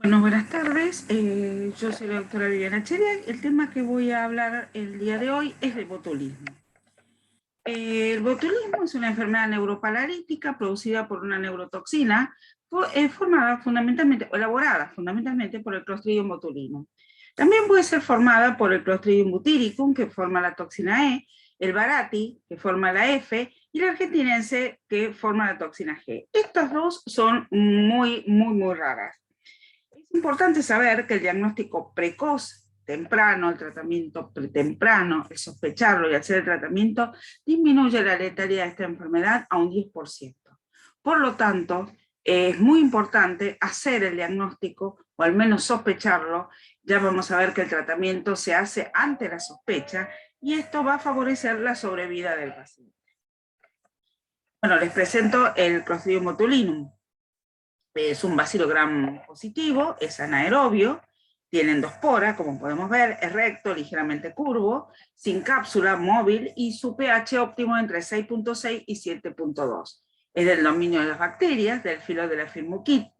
Bueno, buenas tardes. Yo soy la doctora Viviana Cheriak. El tema que voy a hablar el día de hoy es el botulismo. El botulismo es una enfermedad neuropararítica producida por una neurotoxina formada fundamentalmente, o elaborada fundamentalmente por el Clostridium botulinum. También puede ser formada por el Clostridium butyricum, que forma la toxina E, el Barati, que forma la F, y la argentinense, que forma la toxina G. Estas dos son muy raras. Es importante saber que el diagnóstico precoz, temprano, el tratamiento pretemprano, el sospecharlo y hacer el tratamiento, disminuye la letalidad de esta enfermedad a un 10%. Por lo tanto, es muy importante hacer el diagnóstico, o al menos sospecharlo. Ya vamos a ver que el tratamiento se hace ante la sospecha, y esto va a favorecer la sobrevida del paciente. Bueno, les presento el Clostridium botulinum. Es un bacilo gram positivo, es anaerobio, tienen dos poras, como podemos ver, es recto, ligeramente curvo, sin cápsula, móvil, y su pH óptimo entre 6.6 y 7.2. Es del dominio de las bacterias, del filo de la Firmicutes,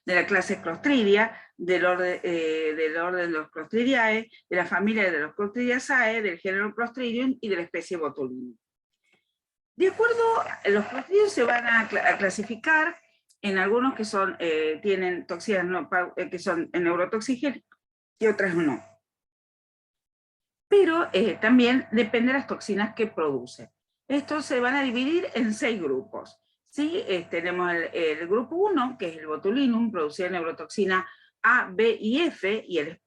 de la clase Clostridia, del orden de los Clostridiae, de la familia de los Clostridiaceae, del género Clostridium y de la especie Botulinum. De acuerdo, los Clostridium se van a clasificar en algunos que son, tienen toxinas que son neurotoxigénicas y otras no. Pero también depende de las toxinas que producen. Estos se van a dividir en 6 grupos. ¿Sí? Tenemos el grupo 1, que es el botulinum, producida neurotoxina A, B y F, y el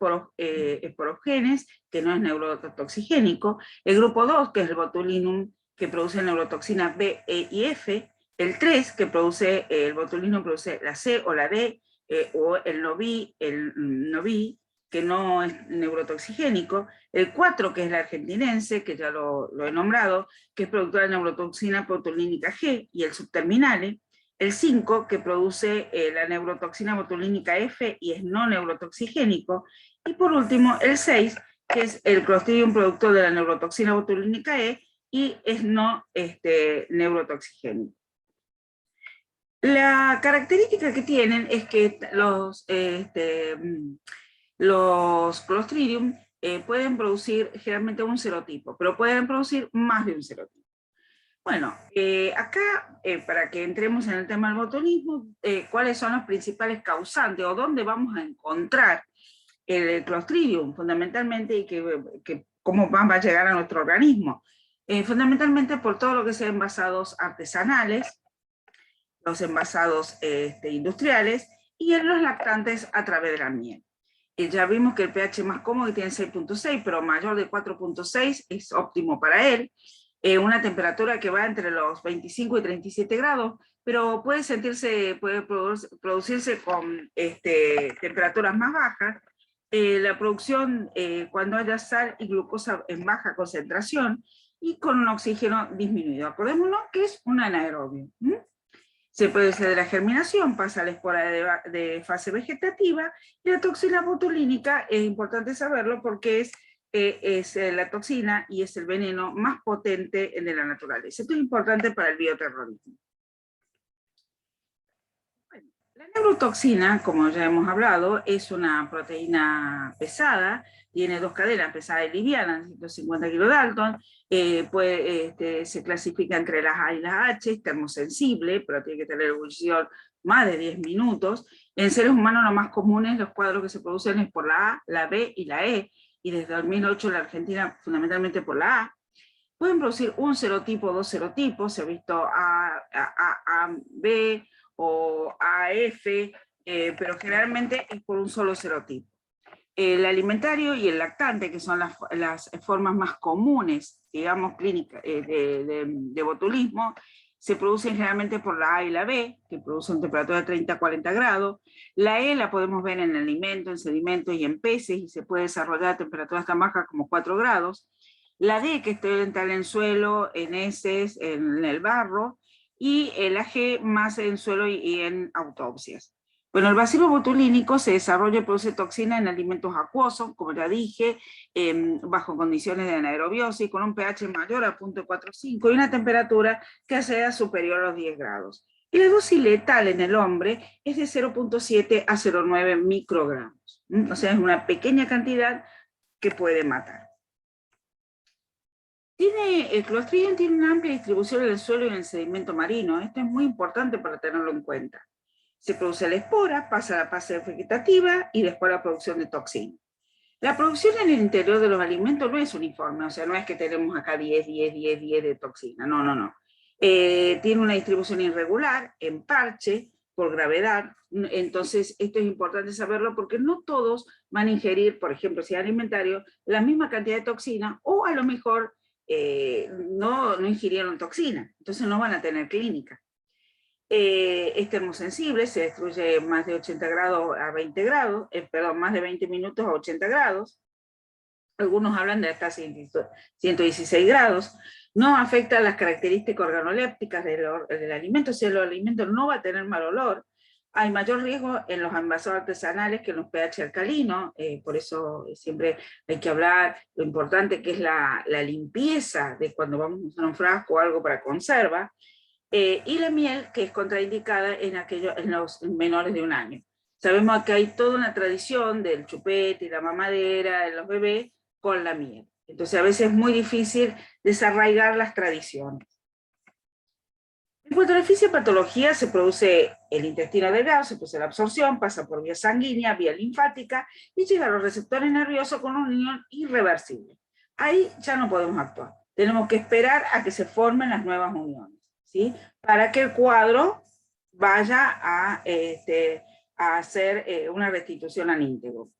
esporogenes, que no es neurotoxigénico. El grupo 2, que es el botulinum, que produce neurotoxina B, E y F. El 3, que produce el botulinum, produce la C o la D, o el NOVI, que no es neurotoxigénico. El 4, que es la argentinense, que ya lo he nombrado, que es productora de neurotoxina botulínica G, y el subterminale. El 5, que produce la neurotoxina botulínica F y es no neurotoxigénico. Y por último, el 6, que es el Clostridium productor de la neurotoxina botulínica E y es no neurotoxigénico. La característica que tienen es que los Clostridium pueden producir generalmente un serotipo, pero pueden producir más de un serotipo. Bueno, acá, para que entremos en el tema del botulismo, ¿cuáles son los principales causantes o dónde vamos a encontrar el Clostridium fundamentalmente, y cómo va a llegar a nuestro organismo? Fundamentalmente por todo lo que sea envasados artesanales, los envasados industriales, y en los lactantes a través de la miel. Ya vimos que el pH más cómodo tiene 6.6, pero mayor de 4.6 es óptimo para él. Una temperatura que va entre los 25 y 37 grados, pero puede producirse con temperaturas más bajas. La producción cuando haya sal y glucosa en baja concentración y con un oxígeno disminuido. Acordémonos que es un anaerobio. Se puede hacer de la germinación, pasa a la espora de fase vegetativa, y la toxina botulínica es importante saberlo porque es la toxina y es el veneno más potente de la naturaleza. Esto es importante para el bioterrorismo. Bueno, la neurotoxina, como ya hemos hablado, es una proteína pesada, tiene dos cadenas, pesada y liviana, 150 kilodalton, se clasifica entre las A y las H, es termosensible, pero tiene que tener ebullición más de 10 minutos. En seres humanos lo más común los cuadros que se producen es por la A, la B y la E, y desde 2008 en la Argentina fundamentalmente por la A. Pueden producir un serotipo o dos serotipos, se ha visto A, B o AF, pero generalmente es por un solo serotipo. El alimentario y el lactante, que son las formas más comunes, digamos, clínicas de botulismo, se producen generalmente por la A y la B, que producen temperatura de 30 a 40 grados. La E la podemos ver en alimento, en sedimentos y en peces, y se puede desarrollar a temperaturas tan bajas como 4 grados. La D, que está en el suelo, en heces, en el barro, y la G más en suelo y en autopsias. Bueno, el bacilo botulínico se desarrolla y produce toxina en alimentos acuosos, como ya dije, bajo condiciones de anaerobiosis, con un pH mayor a 0.45 y una temperatura que sea superior a los 10 grados. Y la dosis letal en el hombre es de 0,7 a 0,9 microgramos. O sea, es una pequeña cantidad que puede matar. El Clostridium tiene una amplia distribución en el suelo y en el sedimento marino. Esto es muy importante para tenerlo en cuenta. Se produce la espora, pasa a la fase vegetativa y después la producción de toxinas. La producción en el interior de los alimentos no es uniforme, o sea, no es que tenemos acá 10 de toxina, no. Tiene una distribución irregular, en parche, por gravedad, entonces esto es importante saberlo porque no todos van a ingerir, por ejemplo, si es alimentario, la misma cantidad de toxina o a lo mejor no ingirieron toxina, entonces no van a tener clínica. Es termosensible, se destruye más de 80 grados a 20 grados, más de 20 minutos a 80 grados. Algunos hablan de hasta 116 grados. No afecta las características organolépticas del alimento, o sea, el alimento no va a tener mal olor. Hay mayor riesgo en los envasados artesanales que en los pH alcalinos, por eso siempre hay que hablar lo importante que es la limpieza de cuando vamos a usar un frasco o algo para conserva. Y la miel, que es contraindicada en los menores de 1 año. Sabemos que hay toda una tradición del chupete y la mamadera de los bebés con la miel. Entonces a veces es muy difícil desarraigar las tradiciones. En cuanto a la fisiopatología, se produce el intestino delgado, se produce la absorción, pasa por vía sanguínea, vía linfática y llega a los receptores nerviosos con una unión irreversible. Ahí ya no podemos actuar. Tenemos que esperar a que se formen las nuevas uniones, ¿sí? Para que el cuadro vaya a hacer una restitución al íntegro.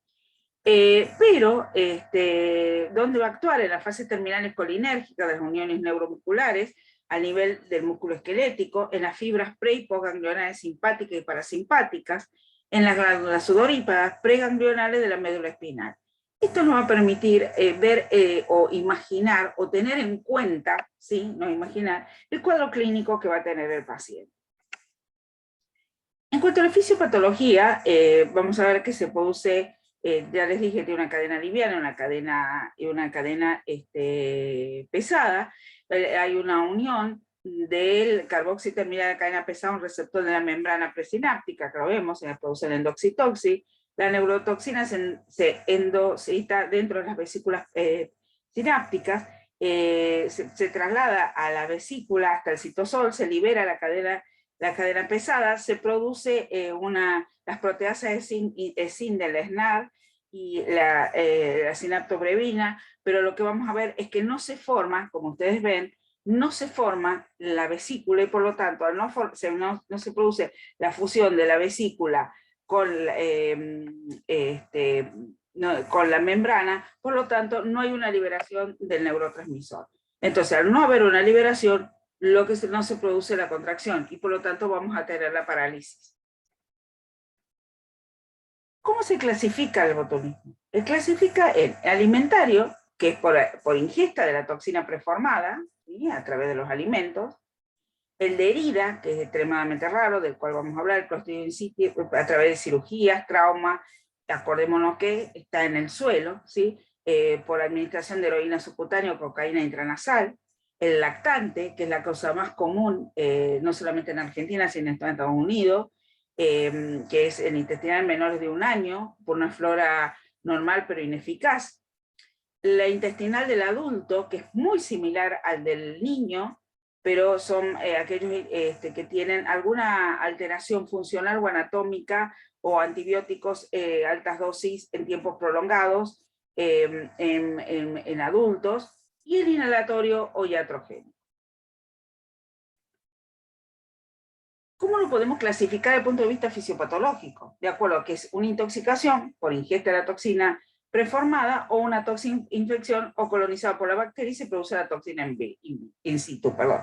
Pero, ¿dónde va a actuar? En las fases terminales colinérgicas de las uniones neuromusculares, a nivel del músculo esquelético, en las fibras pre- y postganglionales simpáticas y parasimpáticas, en las glándulas sudoríparas preganglionales de la médula espinal. Esto nos va a permitir ver o imaginar o tener en cuenta, ¿sí? No imaginar, el cuadro clínico que va a tener el paciente. En cuanto a la fisiopatología, vamos a ver que se produce, ya les dije, tiene una cadena liviana y una cadena pesada. Hay una unión del carboxi terminal de la cadena pesada, un receptor de la membrana presináptica, que lo vemos, se produce el endoxitoxi. La neurotoxina se endocita dentro de las vesículas sinápticas, se traslada a la vesícula hasta el citosol, se libera la cadena pesada, se produce las proteasas ESIN del SNAR y la sinaptobrevina, pero lo que vamos a ver es que no se forma, como ustedes ven, no se forma la vesícula y por lo tanto no se produce la fusión de la vesícula con, con la membrana, por lo tanto no hay una liberación del neurotransmisor. Entonces, al no haber una liberación, no se produce la contracción y por lo tanto vamos a tener la parálisis. ¿Cómo se clasifica el botulismo? Se clasifica en alimentario, que es por ingesta de la toxina preformada, ¿sí? A través de los alimentos. El de herida, que es extremadamente raro, del cual vamos a hablar, el Clostridium inciti, a través de cirugías, trauma, acordémonos que está en el suelo, ¿sí? Por administración de heroína subcutánea o cocaína intranasal. El lactante, que es la causa más común, no solamente en Argentina, sino en Estados Unidos, que es el intestinal en menores de 1 año, por una flora normal pero ineficaz. La intestinal del adulto, que es muy similar al del niño, pero son aquellos que tienen alguna alteración funcional o anatómica o antibióticos altas dosis en tiempos prolongados en adultos, y el inhalatorio o iatrogénico. ¿Cómo lo podemos clasificar desde el punto de vista fisiopatológico? De acuerdo a que es una intoxicación por ingesta de la toxina preformada o una infección o colonizada por la bacteria y se produce la toxina in situ. Perdón.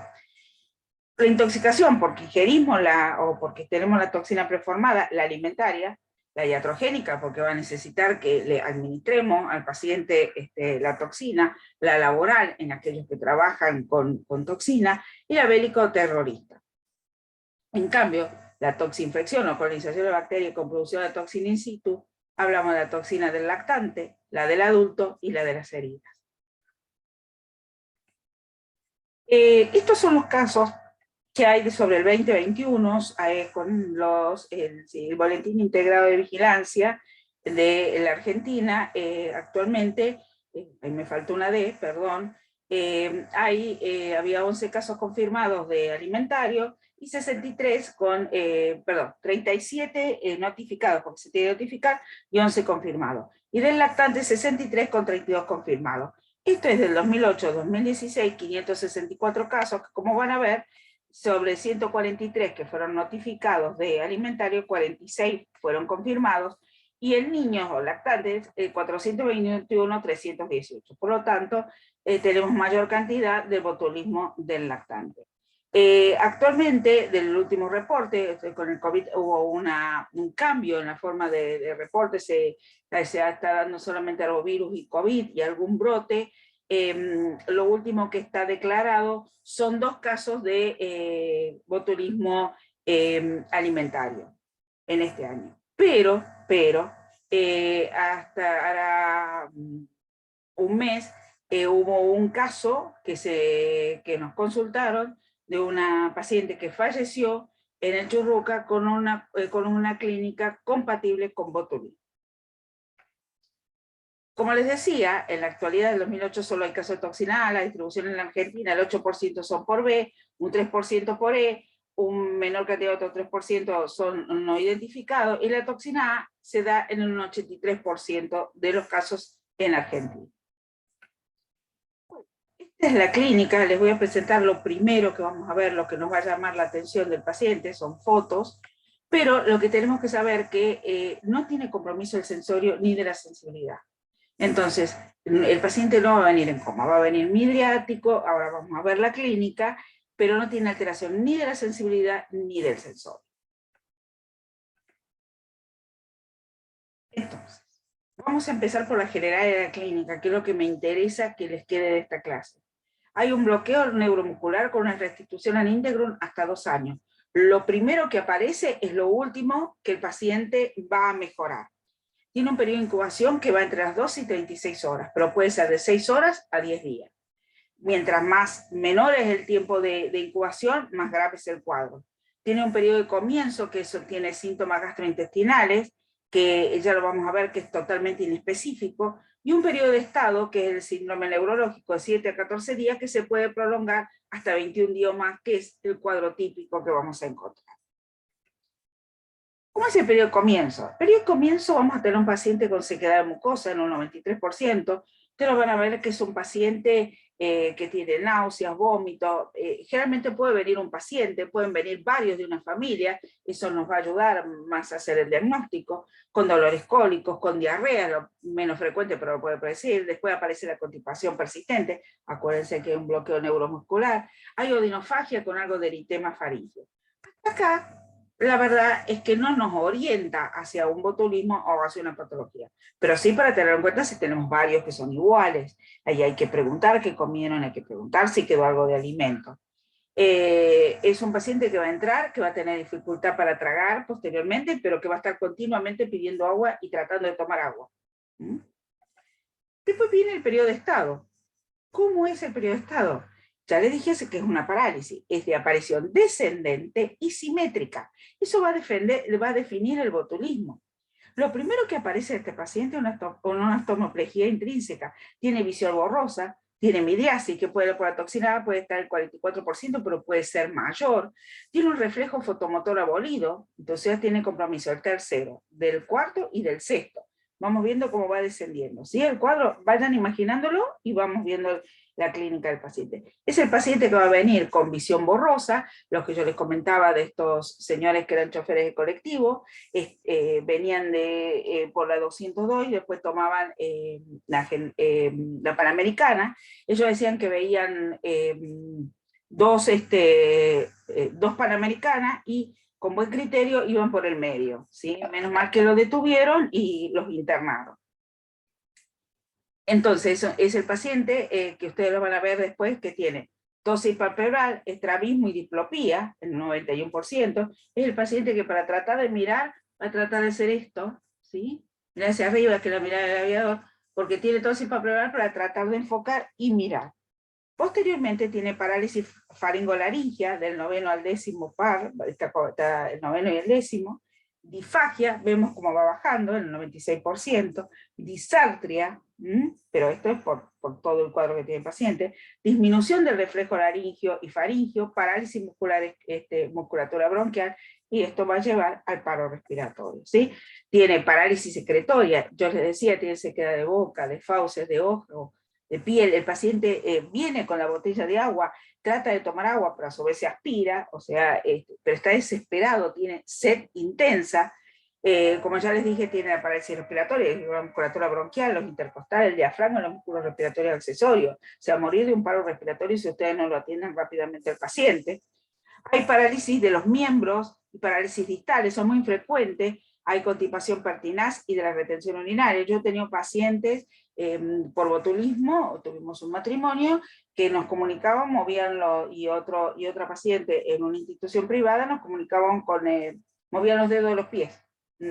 La intoxicación porque ingerimos o porque tenemos la toxina preformada, la alimentaria, la iatrogénica porque va a necesitar que le administremos al paciente la toxina, la laboral en aquellos que trabajan con toxina, y la bélico-terrorista. En cambio, la toxinfección o colonización de bacterias con producción de toxina in situ, hablamos de la toxina del lactante, la del adulto y la de las heridas. Estos son los casos ¿Qué hay sobre el 2021 con el Boletín Integrado de Vigilancia de la Argentina? Actualmente, ahí me faltó una D, perdón, había 11 casos confirmados de alimentario y 63 37 notificados, porque se tiene que notificar, y 11 confirmados. Y del lactante 63 con 32 confirmados. Esto es del 2008-2016, 564 casos, que como van a ver, sobre 143 que fueron notificados de alimentario, 46 fueron confirmados, y en niños o lactantes, 421, 318. Por lo tanto, tenemos mayor cantidad de botulismo del lactante. Actualmente, del último reporte, con el COVID hubo un cambio en la forma de reporte, se está dando solamente arbovirus y COVID y algún brote. Lo último que está declarado son 2 casos de botulismo alimentario en este año. Pero hasta ahora un mes hubo un caso que nos consultaron de una paciente que falleció en el Churruca con una clínica compatible con botulismo. Como les decía, en la actualidad del 2008 solo hay casos de toxina A, la distribución en la Argentina, el 8% son por B, un 3% por E, un menor cantidad de otro 3% son no identificados, y la toxina A se da en un 83% de los casos en Argentina. Esta es la clínica, les voy a presentar lo primero que vamos a ver, lo que nos va a llamar la atención del paciente, son fotos, pero lo que tenemos que saber es que no tiene compromiso del sensorio ni de la sensibilidad. Entonces, el paciente no va a venir en coma, va a venir midriático, ahora vamos a ver la clínica, pero no tiene alteración ni de la sensibilidad ni del sensor. Entonces, vamos a empezar por la general de la clínica, que es lo que me interesa que les quede de esta clase. Hay un bloqueo neuromuscular con una restitución al íntegro hasta 2 años. Lo primero que aparece es lo último que el paciente va a mejorar. Tiene un periodo de incubación que va entre las 2 y 36 horas, pero puede ser de 6 horas a 10 días. Mientras más menor es el tiempo de incubación, más grave es el cuadro. Tiene un periodo de comienzo que tiene síntomas gastrointestinales, que ya lo vamos a ver que es totalmente inespecífico, y un periodo de estado, que es el síndrome neurológico de 7 a 14 días, que se puede prolongar hasta 21 días más, que es el cuadro típico que vamos a encontrar. ¿Cómo es el periodo de comienzo? El periodo de comienzo vamos a tener un paciente con sequedad de mucosa en un 93%. Ustedes lo van a ver que es un paciente que tiene náuseas, vómitos. Generalmente puede venir un paciente, pueden venir varios de una familia, eso nos va a ayudar más a hacer el diagnóstico, con dolores cólicos, con diarrea, lo menos frecuente, pero lo puede predecir. Después aparece la constipación persistente, acuérdense que es un bloqueo neuromuscular. Hay odinofagia con algo de eritema faríngeo. Acá la verdad es que no nos orienta hacia un botulismo o hacia una patología, pero sí para tener en cuenta si tenemos varios que son iguales. Ahí hay que preguntar qué comieron, hay que preguntar si quedó algo de alimento. Es un paciente que va a entrar, que va a tener dificultad para tragar posteriormente, pero que va a estar continuamente pidiendo agua y tratando de tomar agua. Después viene el periodo de estado. ¿Cómo es el periodo de estado? Ya les dije que es una parálisis, es de aparición descendente y simétrica. Eso va a definir el botulismo. Lo primero que aparece en este paciente es una ostomoplegia intrínseca. Tiene visión borrosa, tiene midriasis, que por la toxina puede estar el 44%, pero puede ser mayor. Tiene un reflejo fotomotor abolido, entonces ya tiene compromiso del tercero, del cuarto y del sexto. Vamos viendo cómo va descendiendo. ¿Sí? El cuadro, vayan imaginándolo y vamos viendo la clínica del paciente. Es el paciente que va a venir con visión borrosa, los que yo les comentaba de estos señores que eran choferes de colectivo, venían por la 202 y después tomaban la Panamericana. Ellos decían que veían dos Panamericanas y con buen criterio iban por el medio, ¿sí? Menos mal que lo detuvieron y los internaron. Entonces, es el paciente que ustedes lo van a ver después, que tiene tosis palpebral, estrabismo y diplopía, el 91%. Es el paciente que para tratar de mirar, va a tratar de hacer esto, ¿sí? Mirar hacia arriba, que es la mirada del aviador, porque tiene tosis palpebral para tratar de enfocar y mirar. Posteriormente tiene parálisis faringolaringia del 9º al 10º par, está el 9º y el 10º, disfagia, vemos cómo va bajando, el 96%, disartria, pero esto es por todo el cuadro que tiene el paciente, disminución del reflejo laringio y faringio, parálisis muscular, musculatura bronquial, y esto va a llevar al paro respiratorio, ¿sí? Tiene parálisis secretoria, yo les decía, tiene sequedad de boca, de fauces, de ojo, de piel. El paciente viene con la botella de agua, trata de tomar agua, pero a su vez se aspira, o sea, pero está desesperado, tiene sed intensa. Como ya les dije, tiene la parálisis respiratoria, la musculatura bronquial, los intercostales, el diafragma, los músculos respiratorios accesorios. O sea, morir de un paro respiratorio si ustedes no lo atienden rápidamente al paciente. Hay parálisis de los miembros y parálisis distales, son muy frecuentes. Hay constipación pertinaz y de la retención urinaria. Yo he tenido pacientes por botulismo, tuvimos un matrimonio, que nos comunicaban, y otra paciente en una institución privada nos comunicaban movían los dedos de los pies,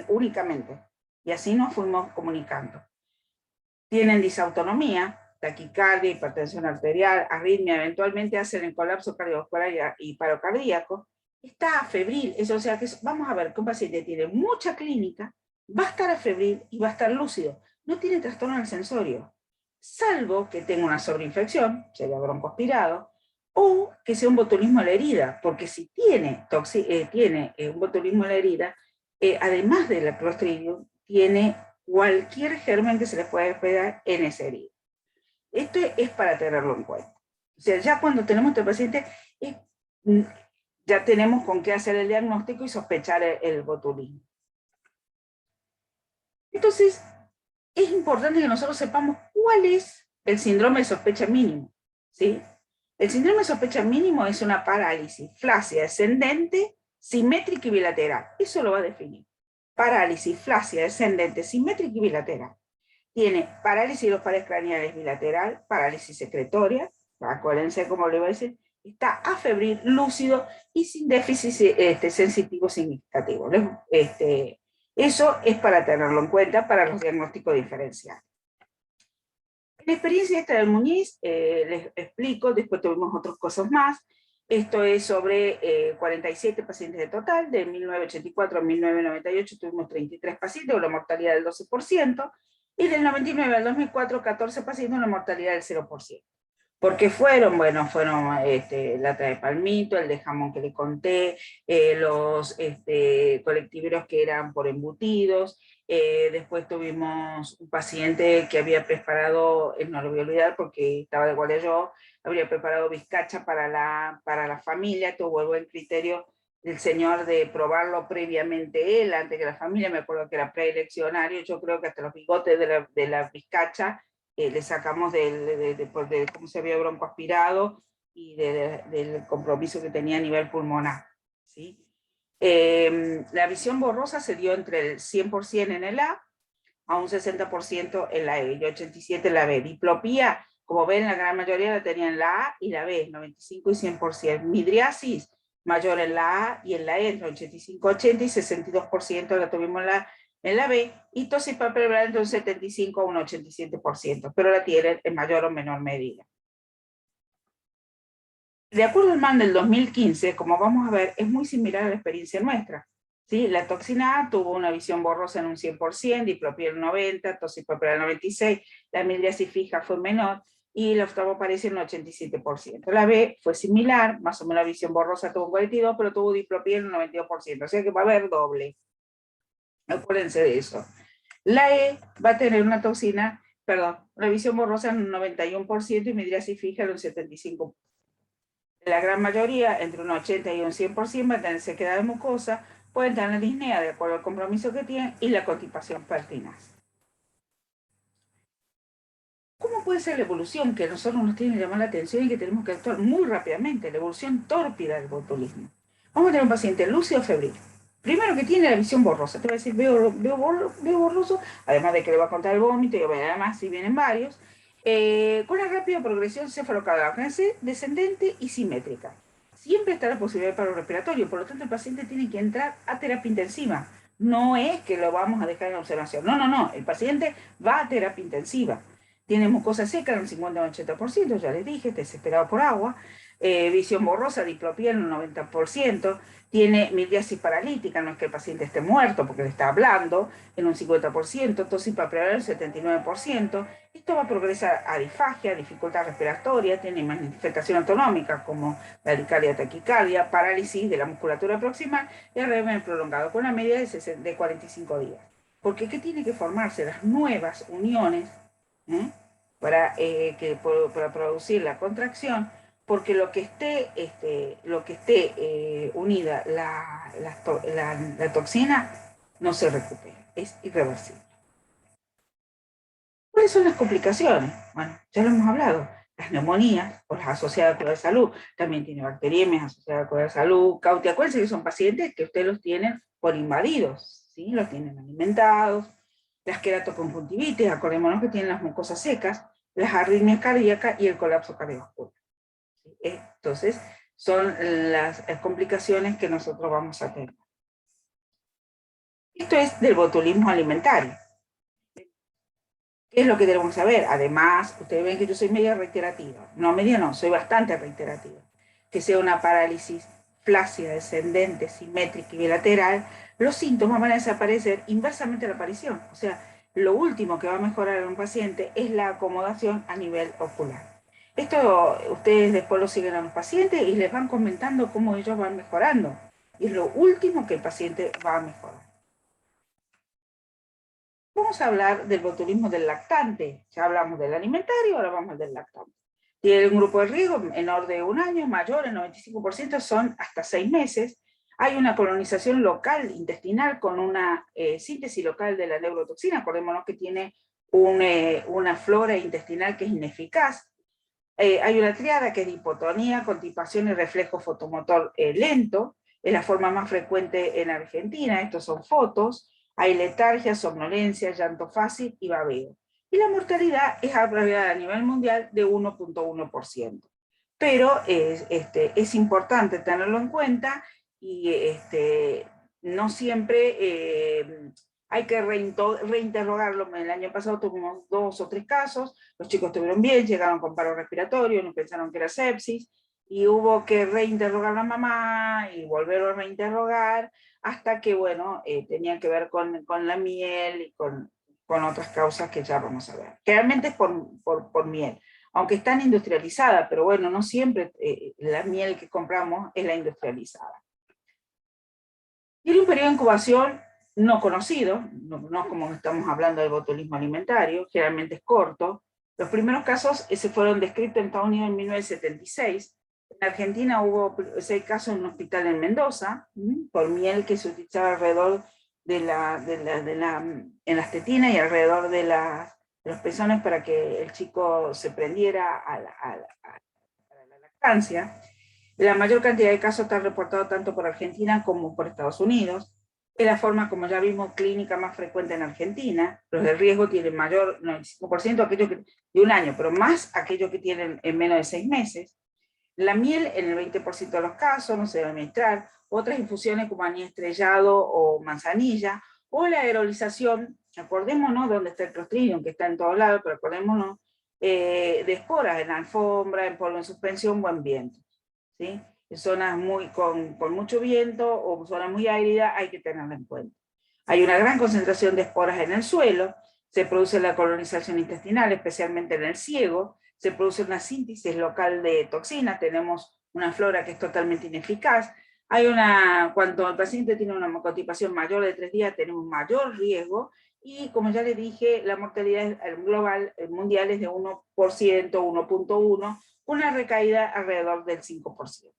únicamente. Y así nos fuimos comunicando. Tienen disautonomía, taquicardia, hipertensión arterial, arritmia, eventualmente hacen el colapso cardiovascular y paro cardíaco. Está febril, o sea que vamos a ver que un paciente tiene mucha clínica, va a estar febril y va a estar lúcido. No tiene trastorno del sensorio, salvo que tenga una sobreinfección, sería broncoaspirado, o que sea un botulismo a la herida, porque si tiene un botulismo a la herida, además del Clostridium, tiene cualquier germen que se les pueda hospedar en esa herida. Esto es para tenerlo en cuenta. O sea, ya cuando tenemos este paciente, ya tenemos con qué hacer el diagnóstico y sospechar el botulismo. Entonces, es importante que nosotros sepamos cuál es el síndrome de sospecha mínimo, ¿sí? El síndrome de sospecha mínimo es una parálisis flácida descendente, simétrica y bilateral. Eso lo va a definir. Parálisis flácida descendente, simétrica y bilateral. Tiene parálisis de los pares craneales bilateral, parálisis secretoria, acuérdense como le voy a decir, está afebril, lúcido y sin déficit sensitivo significativo. Eso es para tenerlo en cuenta para los diagnósticos diferenciales. En la experiencia esta del Muñiz, les explico, después tuvimos otras cosas más. Esto es sobre 47 pacientes de total, de 1984 a 1998 tuvimos 33 pacientes, una mortalidad del 12%, y del 99 al 2004, 14 pacientes, una mortalidad del 0%. ¿Por qué fueron? Bueno, fueron lata de palmito, el de jamón que le conté, los colectiveros que eran por embutidos, después tuvimos un paciente que había preparado, no lo voy a olvidar porque estaba de guardia yo, habría preparado bizcacha para la familia, tuvo el buen criterio del señor de probarlo previamente él, antes que la familia, me acuerdo que era preeleccionario, yo creo que hasta los bigotes de la bizcacha le sacamos de cómo se había broncoaspirado y del compromiso que tenía a nivel pulmonar, ¿sí? La visión borrosa se dio entre el 100% en el A a un 60% en la E y 87% en la B. Diplopía, como ven, la gran mayoría la tenían en la A y la B, 95 y 100%. Midriasis, mayor en la A y en la E, entre 85, 80 y 62% la tuvimos en la B, y tosis palpebral entre un 75 a un 87%, pero la tienen en mayor o menor medida. De acuerdo al MAN del 2015, como vamos a ver, es muy similar a la experiencia nuestra. ¿Sí? La toxina A tuvo una visión borrosa en un 100%, diplopía en un 90%, tosis palpebral en 96%, la midriasis fija fue menor, y la oftalmoparesia en un 87%. La B fue similar, más o menos la visión borrosa tuvo un 42%, pero tuvo diplopía en un 92%, o sea que va a haber doble. Acuérdense de eso. La E va a tener una visión borrosa en un 91% y midriasis fija en un 75%. La gran mayoría, entre un 80 y un 100%, va a tener sequedad de mucosa, pueden tener disnea de acuerdo al compromiso que tienen y la constipación pertinaz. ¿Cómo puede ser la evolución que a nosotros nos tiene que llamar la atención y que tenemos que actuar muy rápidamente? La evolución tórpida del botulismo. Vamos a tener un paciente lúcido febril. Primero que tiene la visión borrosa. Te va a decir, veo borroso, además de que le va a contar el vómito, y además si vienen varios, con una rápida progresión cefalocaudal descendente y simétrica. Siempre está la posibilidad de paro respiratorio, por lo tanto el paciente tiene que entrar a terapia intensiva. No es que lo vamos a dejar en observación. No, el paciente va a terapia intensiva. Tiene mucosa seca en un 50-80%, ya les dije, desesperado por agua. Visión borrosa, diplopía en un 90%. Tiene miriasis paralítica, no es que el paciente esté muerto porque le está hablando, en un 50%. Tos palpebral en un 79%. Esto va a progresar a disfagia, dificultad respiratoria, tiene manifestación autonómica como bradicardia, taquicardia, parálisis de la musculatura proximal y RM prolongado, con una media de 45 días. Porque ¿qué tiene que formarse? Las nuevas uniones, ¿eh? para producir la contracción, porque lo que esté unida la toxina no se recupera, es irreversible. ¿Cuáles son las complicaciones? Bueno, ya lo hemos hablado. Las neumonías o las asociadas a cuidado de salud, también tiene bacteriemias asociadas a cuidado de salud. Cauti, acuérdense que son pacientes que ustedes los tienen por invadidos, ¿sí? Los tienen alimentados. Las queratoconjuntivitis, acordémonos que tienen las mucosas secas, las arritmias cardíacas y el colapso cardiovascular. Entonces, son las complicaciones que nosotros vamos a tener. Esto es del botulismo alimentario. ¿Qué es lo que tenemos que saber? Además, ustedes ven que yo soy media reiterativa. No, media no, soy bastante reiterativa. Que sea una parálisis flácida, descendente, simétrica y bilateral, los síntomas van a desaparecer inversamente a la aparición. O sea, lo último que va a mejorar en un paciente es la acomodación a nivel ocular. Esto ustedes después lo siguen a los pacientes y les van comentando cómo ellos van mejorando. Y es lo último que el paciente va a mejorar. Vamos a hablar del botulismo del lactante. Ya hablamos del alimentario, ahora vamos al del lactante. Tiene un grupo de riesgo menor de 1 año, mayor, el 95% son hasta 6 meses. Hay una colonización local intestinal con una síntesis local de la neurotoxina. Acordémonos que tiene una flora intestinal que es ineficaz. Hay una triada que es de hipotonía, constipación y reflejo fotomotor lento. Es la forma más frecuente en Argentina. Estos son fotos. Hay letargia, somnolencia, llanto fácil y babeo. Y la mortalidad es abreviada a nivel mundial de 1.1%. Pero es importante tenerlo en cuenta y no siempre hay que reinterrogarlo. El año pasado tuvimos 2 o 3 casos, los chicos estuvieron bien, llegaron con paro respiratorio, no pensaron que era sepsis, y hubo que reinterrogar a la mamá y volverlo a reinterrogar, hasta que, bueno, tenía que ver con la miel y con otras causas que ya vamos a ver. Generalmente es por miel, aunque están industrializadas, pero bueno, no siempre la miel que compramos es la industrializada. Tiene un periodo de incubación no conocido, no como estamos hablando del botulismo alimentario, generalmente es corto. Los primeros casos se fueron descritos en Estados Unidos en 1976. En Argentina hubo 6 casos en un hospital en Mendoza, por miel que se utilizaba alrededor en las tetinas y alrededor de los pezones para que el chico se prendiera a la lactancia. La mayor cantidad de casos está reportado tanto por Argentina como por Estados Unidos. Es la forma, como ya vimos, clínica más frecuente en Argentina. Los de riesgo tienen mayor, 95% aquellos que, de 1 año, pero más aquellos que tienen en menos de 6 meses. La miel en el 20% de los casos no se debe administrar. Otras infusiones como anís estrellado o manzanilla, o la aerolización, acordémonos dónde está el Clostridium, que está en todos lados, pero acordémonos de esporas en alfombra, en polvo en suspensión, buen viento. ¿Sí? En zonas con mucho viento o zonas muy áridas hay que tenerla en cuenta. Hay una gran concentración de esporas en el suelo, se produce la colonización intestinal, especialmente en el ciego, se produce una síntesis local de toxinas, tenemos una flora que es totalmente ineficaz. Cuando el paciente tiene una mucotipación mayor de 3 días, tenemos mayor riesgo, y como ya les dije, la mortalidad global mundial es de 1%, 1.1%, una recaída alrededor del 5%.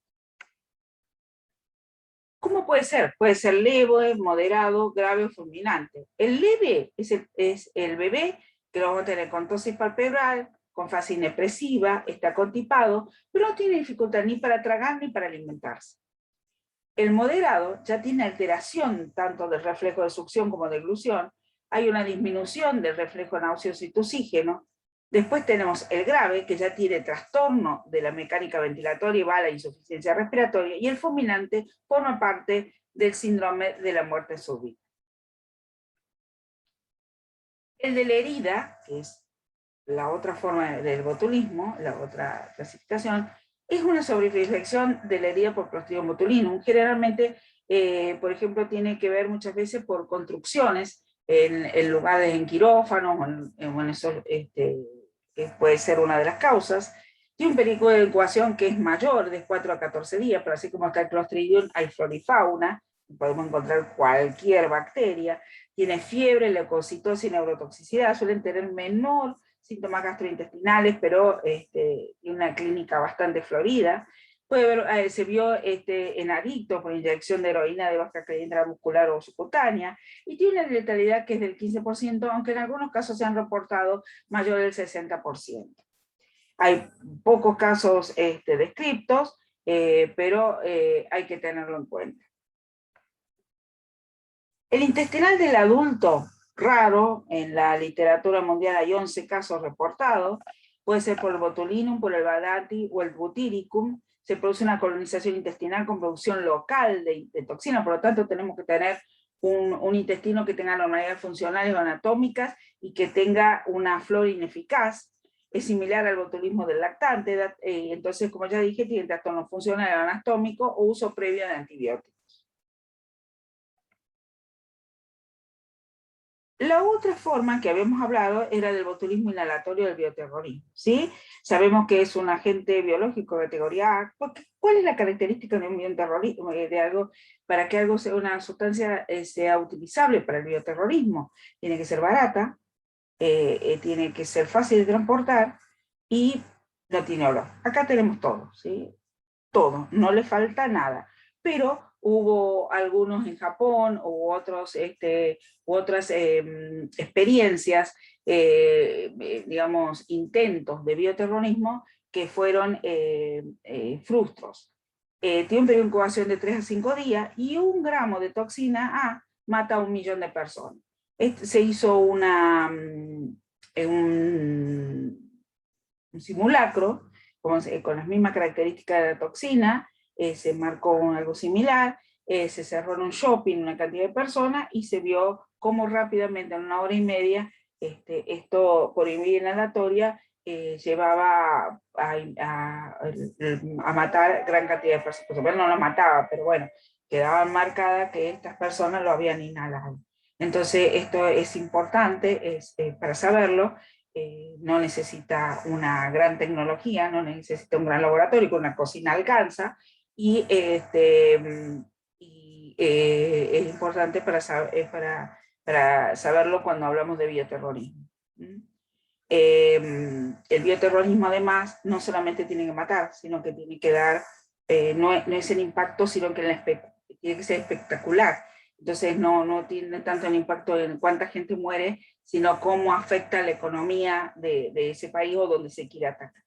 ¿Cómo puede ser? Puede ser leve, moderado, grave o fulminante. El leve es el bebé que lo vamos a tener con tosis palpebral, con fase inexpresiva, está constipado, pero no tiene dificultad ni para tragar ni para alimentarse. El moderado ya tiene alteración tanto del reflejo de succión como de eglución, hay una disminución del reflejo nauseoso y tusígeno. Después tenemos el grave, que ya tiene trastorno de la mecánica ventilatoria y va a la insuficiencia respiratoria, y el fulminante forma parte del síndrome de la muerte súbita. El de la herida, que es la otra forma del botulismo, la otra clasificación, es una sobreinfección de la herida por Clostridium botulinum. Generalmente, por ejemplo, tiene que ver muchas veces por construcciones en lugares en quirófanos, o en esos, que puede ser una de las causas. Tiene un periodo de incubación que es mayor, de 4 a 14 días, pero así como está el Clostridium, hay florifauna, podemos encontrar cualquier bacteria. Tiene fiebre, leucocitosis y neurotoxicidad, suelen tener menor síntomas gastrointestinales, pero tiene una clínica bastante florida. Puede ver, se vio en adictos por inyección de heroína de baja calidad intramuscular o subcutánea, y tiene una letalidad que es del 15%, aunque en algunos casos se han reportado mayor del 60%. Hay pocos casos descriptos, pero hay que tenerlo en cuenta. El intestinal del adulto, raro, en la literatura mundial hay 11 casos reportados, puede ser por el botulinum, por el badati o el butyricum. Se produce una colonización intestinal con producción local de toxina, por lo tanto tenemos que tener un intestino que tenga normalidades funcionales o anatómicas y que tenga una flora ineficaz. Es similar al botulismo del lactante, entonces, como ya dije, tiene trastorno funcional o anatómico o uso previo de antibióticos. La otra forma que habíamos hablado era del botulismo inhalatorio del bioterrorismo, ¿sí? Sabemos que es un agente biológico de categoría A. ¿Cuál es la característica de un bioterrorismo? De algo, para que algo sea una sustancia sea utilizable para el bioterrorismo. Tiene que ser barata, tiene que ser fácil de transportar y no tiene olor. Acá tenemos todo, ¿sí? Todo, no le falta nada. Pero hubo algunos en Japón u otras experiencias, digamos, intentos de bioterrorismo que fueron frustros. Tiene un periodo de incubación de 3 a 5 días y 1 gramo de toxina A mata a 1 millón de personas. Se hizo un simulacro con las mismas características de la toxina, se marcó algo similar, se cerró en un shopping una cantidad de personas y se vio cómo rápidamente, en 1 hora y media, esto por vía inhalatoria llevaba a matar gran cantidad de personas. Por supuesto no lo mataba, pero bueno, quedaba marcada que estas personas lo habían inhalado. Entonces esto es importante para saberlo. No necesita una gran tecnología, no necesita un gran laboratorio, con una cocina alcanza, y, es importante para saberlo cuando hablamos de bioterrorismo. El bioterrorismo además no solamente tiene que matar, sino que tiene que dar, no es el impacto, sino que tiene que ser espectacular. Entonces no tiene tanto el impacto en cuánta gente muere, sino cómo afecta la economía de ese país o donde se quiere atacar.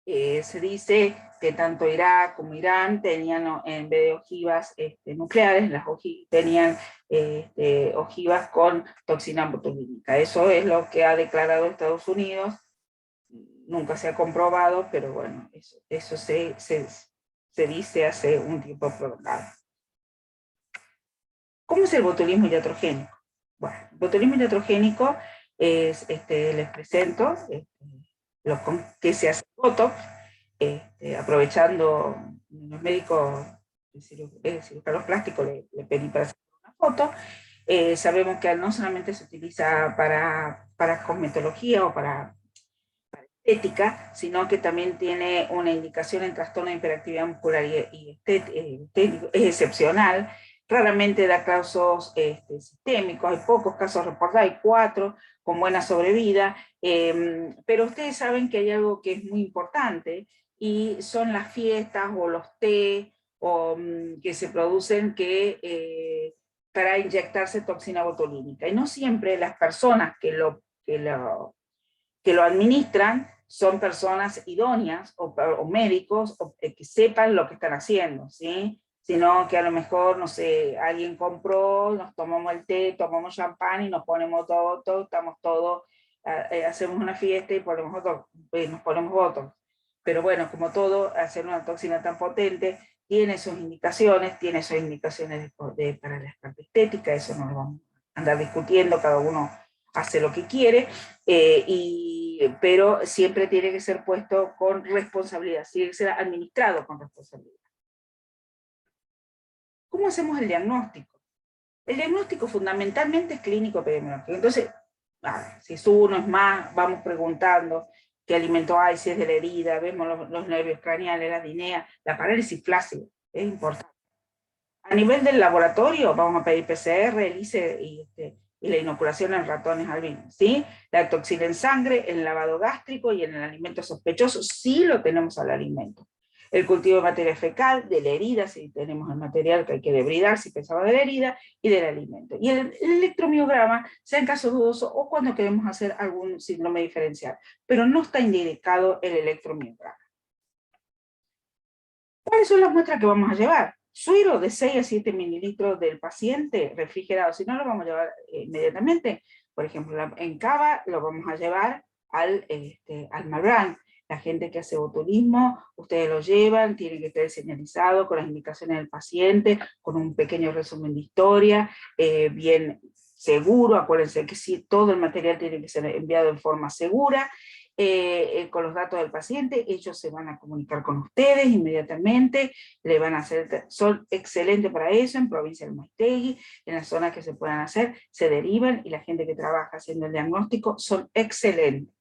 Se dice que tanto Irak como Irán tenían, en vez de ojivas nucleares, tenían ojivas con toxina botulínica. Eso es lo que ha declarado Estados Unidos. Nunca se ha comprobado, pero bueno, eso se dice hace un tiempo prolongado. ¿Cómo es el botulismo iatrogénico? Bueno, el botulismo iatrogénico es, les presento, que se hace Botox, aprovechando los médicos cirujanos plásticos, le pedí para hacer una foto. Sabemos que no solamente se utiliza para cosmetología o para estética, sino que también tiene una indicación en trastorno de hiperactividad muscular y estético, es excepcional. Raramente da casos sistémicos, hay pocos casos reportados, hay 4 con buena sobrevida, pero ustedes saben que hay algo que es muy importante, y son las fiestas o los té que se producen para inyectarse toxina botulínica. Y no siempre las personas que lo administran son personas idóneas o médicos que sepan lo que están haciendo, ¿sí? Sino que a lo mejor, no sé, alguien compró, nos tomamos el té, tomamos champán y nos ponemos todo estamos todos, hacemos una fiesta y nos ponemos votos. Pero bueno, como todo, hacer una toxina tan potente tiene sus indicaciones para la parte estética, eso no lo vamos a andar discutiendo, cada uno hace lo que quiere, pero siempre tiene que ser puesto con responsabilidad, tiene que ser administrado con responsabilidad. ¿Cómo hacemos el diagnóstico? El diagnóstico fundamentalmente es clínico epidemiológico. Entonces, si es uno, es más, vamos preguntando qué alimento hay, si es de la herida, vemos los nervios craneales, la dinea, la parálisis flácida, es importante. A nivel del laboratorio, vamos a pedir PCR, ELISA y la inoculación en ratones albinos, ¿sí? La toxina en sangre, el lavado gástrico y en el alimento sospechoso, sí lo tenemos al alimento. El cultivo de materia fecal, de la herida, si tenemos el material que hay que debridar, si pensaba de la herida, y del alimento. Y el electromiograma, sea en caso dudoso o cuando queremos hacer algún síndrome diferencial, pero no está indicado el electromiograma. ¿Cuáles son las muestras que vamos a llevar? Suero de 6 a 7 mililitros del paciente refrigerado, si no lo vamos a llevar inmediatamente, por ejemplo, en cava lo vamos a llevar al Malbrán. La gente que hace botulismo, ustedes lo llevan, tiene que estar señalizado con las indicaciones del paciente, con un pequeño resumen de historia, bien seguro, acuérdense que sí, todo el material tiene que ser enviado en forma segura, con los datos del paciente, ellos se van a comunicar con ustedes inmediatamente, le van a hacer, son excelentes para eso, en provincia del Maestegui, en las zonas que se puedan hacer, se derivan, y la gente que trabaja haciendo el diagnóstico son excelentes.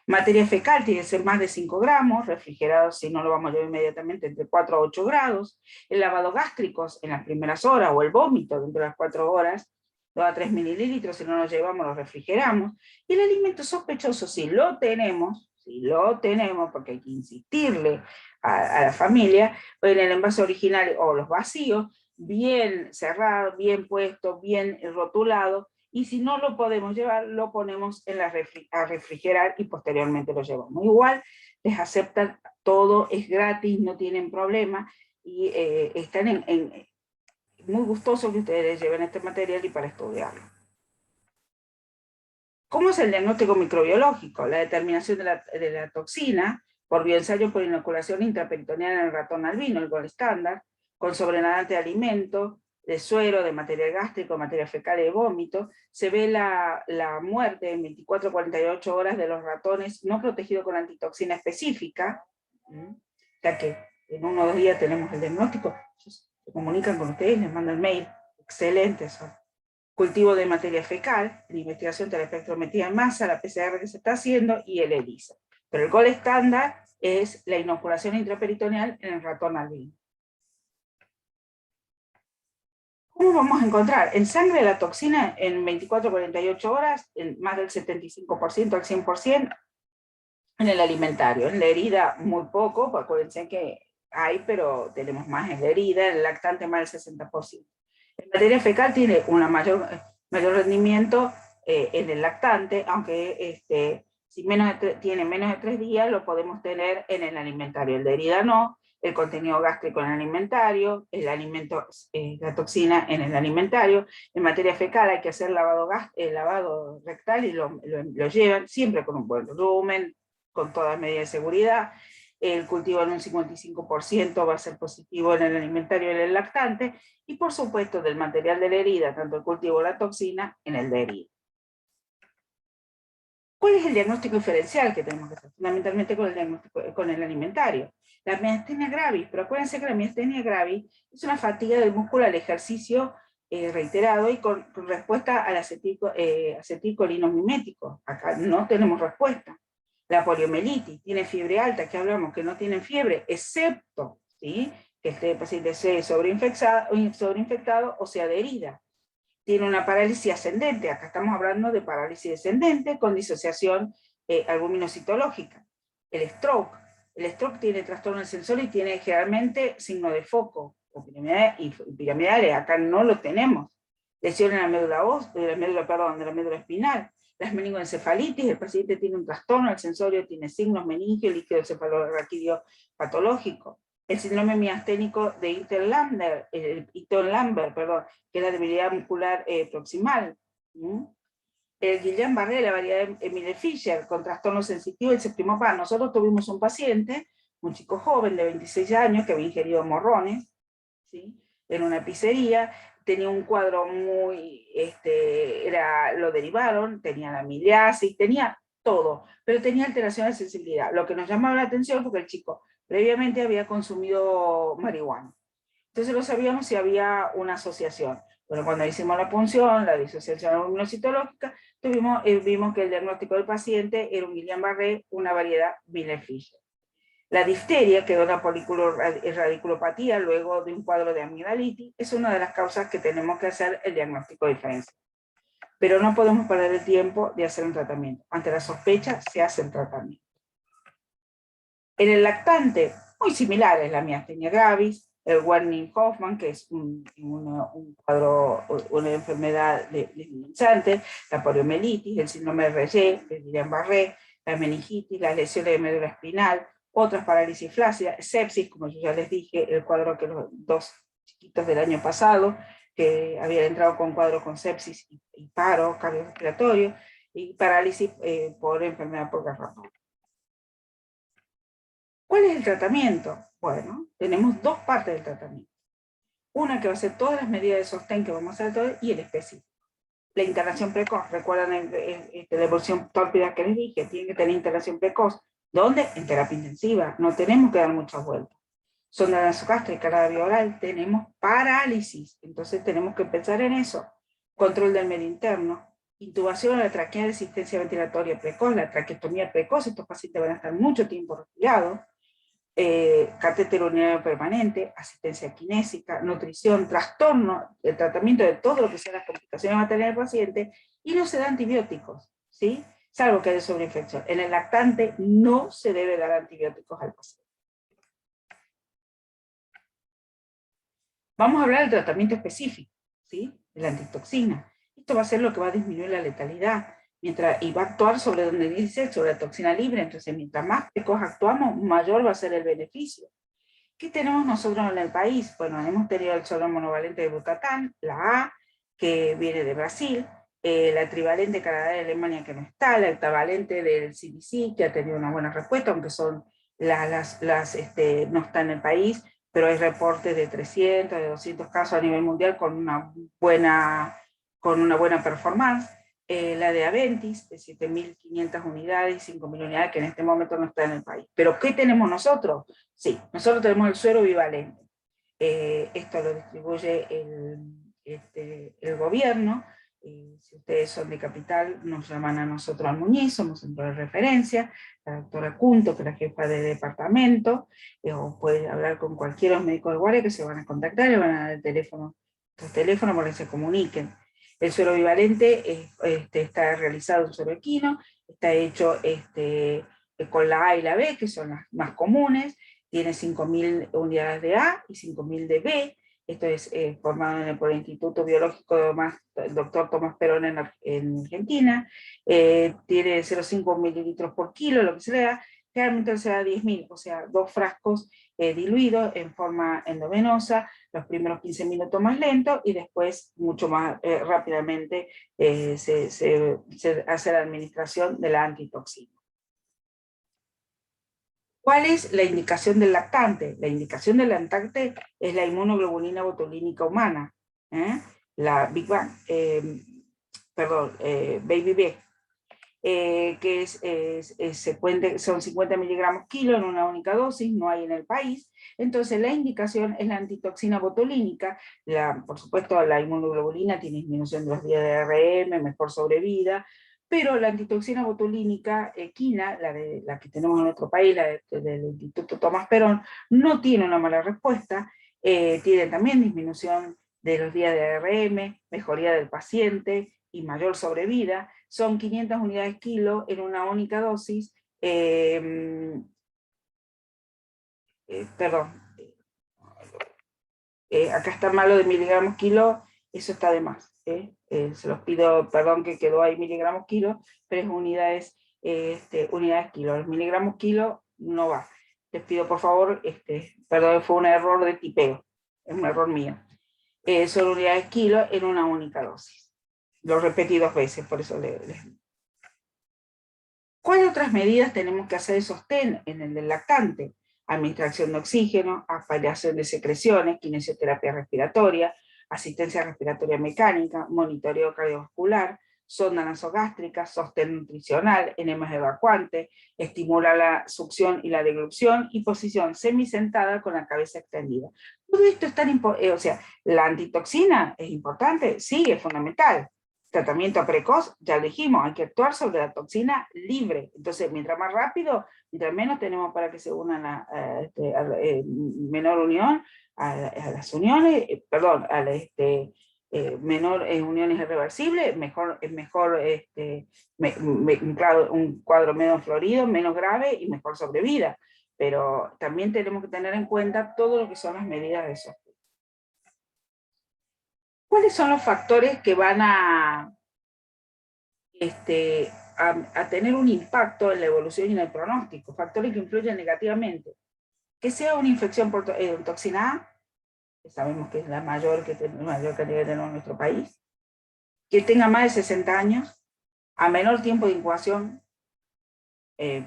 Materia fecal tiene que ser más de 5 gramos, refrigerado si no lo vamos a llevar inmediatamente entre 4 a 8 grados, el lavado gástrico en las primeras horas, o el vómito dentro de las 4 horas, 2 a 3 mililitros, si no lo llevamos lo refrigeramos, y el alimento sospechoso, si lo tenemos, porque hay que insistirle a la familia, en el envase original o los vacíos, bien cerrado, bien puesto, bien rotulado, y si no lo podemos llevar, lo ponemos a refrigerar y posteriormente lo llevamos. Igual les aceptan todo, es gratis, no tienen problema, y están muy gustosos que ustedes lleven este material y para estudiarlo. ¿Cómo es el diagnóstico microbiológico? La determinación de la toxina por bioensayo por inoculación intraperitoneal en el ratón albino, el gold estándar, con sobrenadante de alimento, de suero, de material gástrico, materia fecal y de vómito. Se ve la muerte en 24 a 48 horas de los ratones no protegidos con antitoxina específica, ya que en 1 o 2 días tenemos el diagnóstico, se comunican con ustedes, les mandan mail, excelentes son. Cultivo de materia fecal, la investigación de la espectrometría en masa, la PCR que se está haciendo, y el ELISA. Pero el gold estándar es la inoculación intraperitoneal en el ratón albino. ¿Cómo vamos a encontrar? En sangre la toxina en 24 a 48 horas, en más del 75% al 100%, en el alimentario. En la herida muy poco, pues acuérdense que hay, pero tenemos más en la herida, en el lactante más del 60%. En materia fecal tiene un mayor rendimiento en el lactante, aunque si tiene menos de 3 días lo podemos tener en el alimentario. El de herida no, el contenido gástrico en el alimentario, la toxina en el alimentario. En materia fecal hay que hacer lavado rectal y lo llevan siempre con un buen volumen, con todas medidas de seguridad. El cultivo en un 55% va a ser positivo en el alimentario y en el lactante, y por supuesto del material de la herida, tanto el cultivo de la toxina en el de herida. ¿Cuál es el diagnóstico diferencial que tenemos que hacer? Fundamentalmente con el alimentario. La miastenia gravis, pero acuérdense que la miastenia gravis es una fatiga del músculo al ejercicio reiterado y con respuesta al acetilcolino mimético. Acá no tenemos respuesta. La poliomielitis, tiene fiebre alta, que hablamos que no tienen fiebre, excepto ¿sí? que este paciente sea sobreinfectado o sea de herida. Tiene una parálisis ascendente, acá estamos hablando de parálisis descendente con disociación albuminocitológica. El stroke tiene trastorno del sensor y tiene generalmente signo de foco, o piramidales, acá no lo tenemos. Lesión en la de la médula espinal. Las meningoencefalitis, el paciente tiene un trastorno, el sensorio tiene signos meningio, líquido cefalorraquídeo patológico. El síndrome miasténico de Eaton-Lambert, que es la debilidad muscular proximal. El Guillain-Barré, la variedad de Miller-Fisher, con trastorno sensitivo y séptimo par. Nosotros tuvimos un paciente, un chico joven de 26 años, que había ingerido morrones, ¿sí? En una pizzería, tenía un cuadro muy, lo derivaron, tenía la miliasis, tenía todo, pero tenía alteración de sensibilidad. Lo que nos llamaba la atención fue que el chico previamente había consumido marihuana. Entonces no sabíamos si había una asociación. Bueno, cuando hicimos la punción, la disociación inmunocitológica, vimos que el diagnóstico del paciente era un Guillain-Barré, una variedad Miller-Fisher. La difteria, que es una radiculopatía luego de un cuadro de amigdalitis, es una de las causas que tenemos que hacer el diagnóstico diferencial. Pero no podemos perder el tiempo de hacer un tratamiento. Ante la sospecha se hace el tratamiento. En el lactante, muy similar es la miastenia gravis, el Wernicke-Hoffmann, que es un cuadro, una enfermedad desminimizante, la poliomielitis, el síndrome de Reye, el Guillain-Barré, la meningitis, las lesiones de médula espinal, otras parálisis flácida, sepsis, como yo ya les dije, el cuadro que los dos chiquitos del año pasado, que habían entrado con cuadro con sepsis y paro cardiorrespiratorio, y parálisis por enfermedad por garrapata. ¿Cuál es el tratamiento? Bueno, tenemos dos partes del tratamiento. Una que va a ser todas las medidas de sostén que vamos a hacer y el específico. La internación precoz, recuerdan la evolución tórpida que les dije, tiene que tener internación precoz. ¿Dónde? En terapia intensiva, no tenemos que dar muchas vueltas. Sonda nasogástrica, la vía oral, tenemos parálisis, entonces tenemos que pensar en eso. Control del medio interno, intubación a la traquea de asistencia ventilatoria precoz, la traqueostomía precoz, estos pacientes van a estar mucho tiempo respirados. Catéter urinario permanente, asistencia kinésica, nutrición, trastorno, el tratamiento de todo lo que sean las complicaciones materiales del paciente, y no se da antibióticos, ¿sí? Salvo que haya sobreinfección. En el lactante no se debe dar antibióticos al paciente. Vamos a hablar del tratamiento específico, ¿sí? De la antitoxina. Esto va a ser lo que va a disminuir la letalidad, y va a actuar sobre donde dice, sobre la toxina libre. Entonces, mientras más precoz actuamos, mayor va a ser el beneficio. ¿Qué tenemos nosotros en el país? Bueno, hemos tenido el solo monovalente de Butatán, la A, que viene de Brasil, la trivalente Canadá y Alemania, que no está, la heptavalente del CDC, que ha tenido una buena respuesta, aunque son no está en el país, pero hay reportes de 300, de 200 casos a nivel mundial con una buena performance. La de Aventis, de 7.500 unidades, 5.000 unidades, que en este momento no está en el país. ¿Pero qué tenemos nosotros? Sí, nosotros tenemos el suero bivalente. Esto lo distribuye el gobierno. Si ustedes son de Capital, nos llaman a nosotros al Muñiz, somos centro de referencia, la doctora Cunto, que es la jefa de departamento, o puede hablar con cualquiera de los médicos de guardia que se van a contactar, le van a dar el teléfono para que se comuniquen. El suero bivalente está realizado en suero equino, está hecho con la A y la B, que son las más comunes, tiene 5.000 unidades de A y 5.000 de B. Esto es formado por el Instituto Biológico del doctor Tomás Perón en Argentina. Tiene 0,5 mililitros por kilo, lo que se le da. Generalmente se da 10.000, o sea, 2 frascos diluidos en forma endovenosa, los primeros 15 minutos más lento y después mucho más rápidamente se hace la administración de la antitoxina. ¿Cuál es la indicación del lactante? La indicación del lactante es la inmunoglobulina botulínica humana, la Big Bang, Baby B, que son 50 miligramos kilo en una única dosis, no hay en el país. Entonces la indicación es la antitoxina botulínica. Por supuesto, la inmunoglobulina tiene disminución de los días de ARM, mejor sobrevida, pero la antitoxina botulínica equina, la que tenemos en nuestro país, del Instituto Tomás Perón, no tiene una mala respuesta, tiene también disminución de los días de ARM, mejoría del paciente y mayor sobrevida. Son 500 unidades kilo en una única dosis, acá está malo de miligramos kilo, eso está de más. Se los pido, perdón que quedó ahí miligramos kilo, pero es unidades kilo. Los miligramos kilo no va. Les pido por favor, perdón, fue un error de tipeo, es un error mío. Son unidades kilo en una única dosis. Lo repetí 2 veces, por eso les... ¿Cuáles otras medidas tenemos que hacer de sostén en el del lactante? Administración de oxígeno, aspiración de secreciones, kinesioterapia respiratoria, asistencia respiratoria mecánica, monitoreo cardiovascular, sonda nasogástrica, sostén nutricional, enemas evacuantes, estimula la succión y la deglución y posición semisentada con la cabeza extendida. Todo esto es tan importante, o sea, la antitoxina es importante, sí, es fundamental. Tratamiento precoz, ya lo dijimos, hay que actuar sobre la toxina libre. Entonces, mientras más rápido, mientras menos tenemos para que se unan a menor unión, a las uniones, perdón, a la, menor uniones irreversibles, mejor, es mejor un cuadro menos florido, menos grave y mejor sobrevida. Pero también tenemos que tener en cuenta todo lo que son las medidas de soporte. ¿Cuáles son los factores que van a tener un impacto en la evolución y en el pronóstico? Factores que influyen negativamente. Que sea una infección por toxina A, que sabemos que es la mayor cantidad que tenemos en nuestro país, que tenga más de 60 años, a menor tiempo de incubación,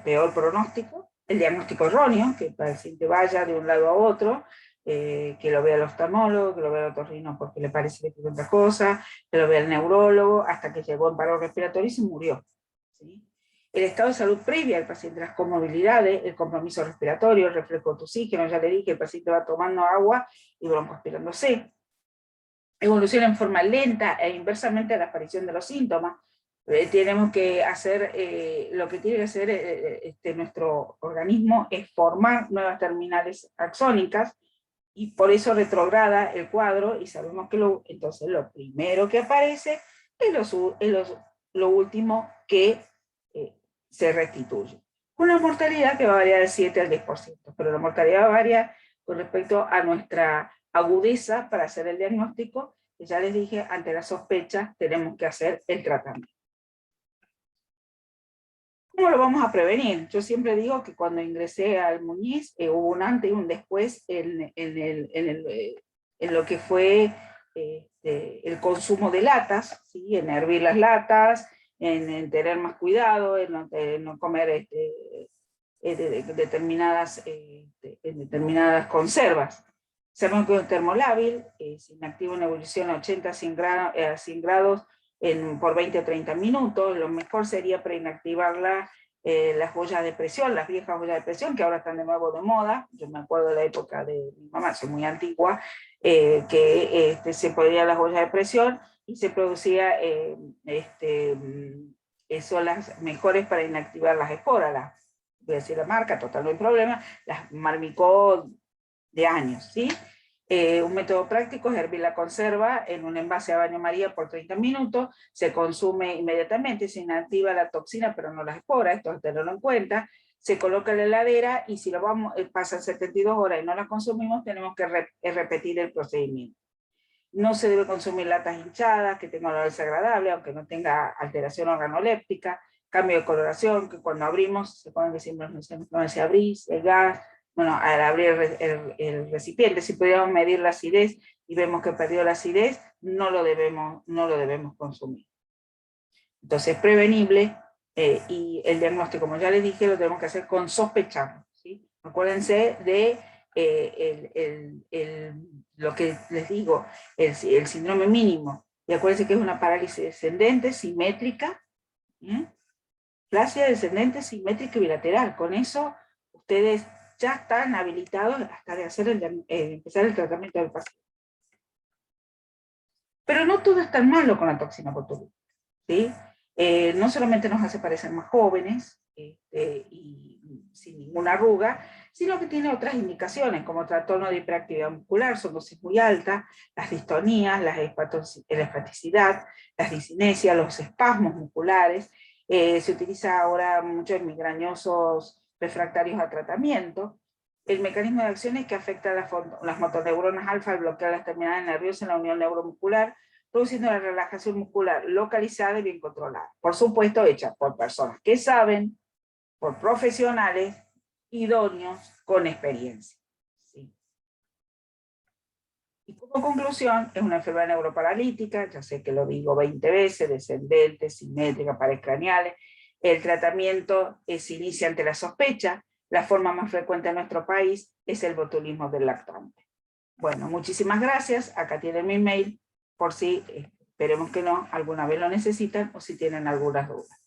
peor pronóstico, el diagnóstico erróneo, que el paciente vaya de un lado a otro, que lo vea el oftalmólogo, que lo vea el otorrino porque le parece que es otra cosa, que lo vea el neurólogo, hasta que llegó en paro respiratorio y se murió. ¿Sí? El estado de salud previa al paciente, las comorbilidades, el compromiso respiratorio, el reflejo de oxígeno, ya le dije, el paciente va tomando agua y broncoaspirándose. Evoluciona en forma lenta e inversamente a la aparición de los síntomas. Tenemos que hacer, lo que tiene que hacer nuestro organismo es formar nuevas terminales axónicas, y por eso retrograda el cuadro, y sabemos que entonces lo primero que aparece es lo último que se restituye. Una mortalidad que va a variar del 7 al 10%, pero la mortalidad varía con respecto a nuestra agudeza para hacer el diagnóstico, que ya les dije, ante la sospecha tenemos que hacer el tratamiento. ¿Cómo lo vamos a prevenir? Yo siempre digo que cuando ingresé al Muñiz hubo un antes y un después en lo que fue el consumo de latas, ¿sí? En hervir las latas, en tener más cuidado, en no comer determinadas conservas. Sabemos que es un termolábil, es inactivo en ebullición a 80 a 100 grados por 20 o 30 minutos. Lo mejor sería preinactivar las ollas de presión, las viejas ollas de presión, que ahora están de nuevo de moda. Yo me acuerdo de la época de mi mamá, soy muy antigua, que se ponían las ollas de presión y se producía, son las mejores para inactivar las esporas. Voy a decir la marca, total no hay problema, las Marmicó de años, ¿sí? Un método práctico es hervir la conserva en un envase a baño María por 30 minutos, se consume inmediatamente, se inactiva la toxina pero no las esporas, esto tenerlo en cuenta, se coloca en la heladera y si pasan 72 horas y no las consumimos, tenemos que repetir el procedimiento. No se debe consumir latas hinchadas, que tengan olor desagradable, aunque no tenga alteración organoléptica, cambio de coloración, que cuando abrimos, se ponen que siempre no se abrís, el gas, bueno, al abrir el recipiente, si pudiéramos medir la acidez y vemos que perdió la acidez, no lo debemos consumir. Entonces, prevenible, y el diagnóstico, como ya les dije, lo tenemos que hacer con sospecharlo, ¿sí? Acuérdense de lo que les digo, el síndrome mínimo, y acuérdense que es una parálisis descendente, simétrica, flácida descendente, simétrica y bilateral. Con eso, ustedes ya están habilitados hasta de hacer empezar el tratamiento del paciente. Pero no todo es tan malo con la toxina botulínica, ¿sí? No solamente nos hace parecer más jóvenes y sin ninguna arruga, sino que tiene otras indicaciones, como trastorno de hiperactividad muscular, son dosis muy altas, las distonías, la espaticidad, las discinesias, los espasmos musculares. Se utiliza ahora mucho en migrañosos refractarios a tratamiento. El mecanismo de acción es que afecta a las motoneuronas alfa al bloquear las terminales nerviosas en la unión neuromuscular, produciendo la relajación muscular localizada y bien controlada. Por supuesto, hecha por personas que saben, por profesionales idóneos con experiencia. ¿Sí? Y como conclusión, es una enfermedad neuroparalítica, ya sé que lo digo 20 veces, descendente, simétrica, pares craneales. El tratamiento se inicia ante la sospecha. La forma más frecuente en nuestro país es el botulismo del lactante. Bueno, muchísimas gracias. Acá tienen mi mail por si, esperemos que no, alguna vez lo necesitan o si tienen algunas dudas.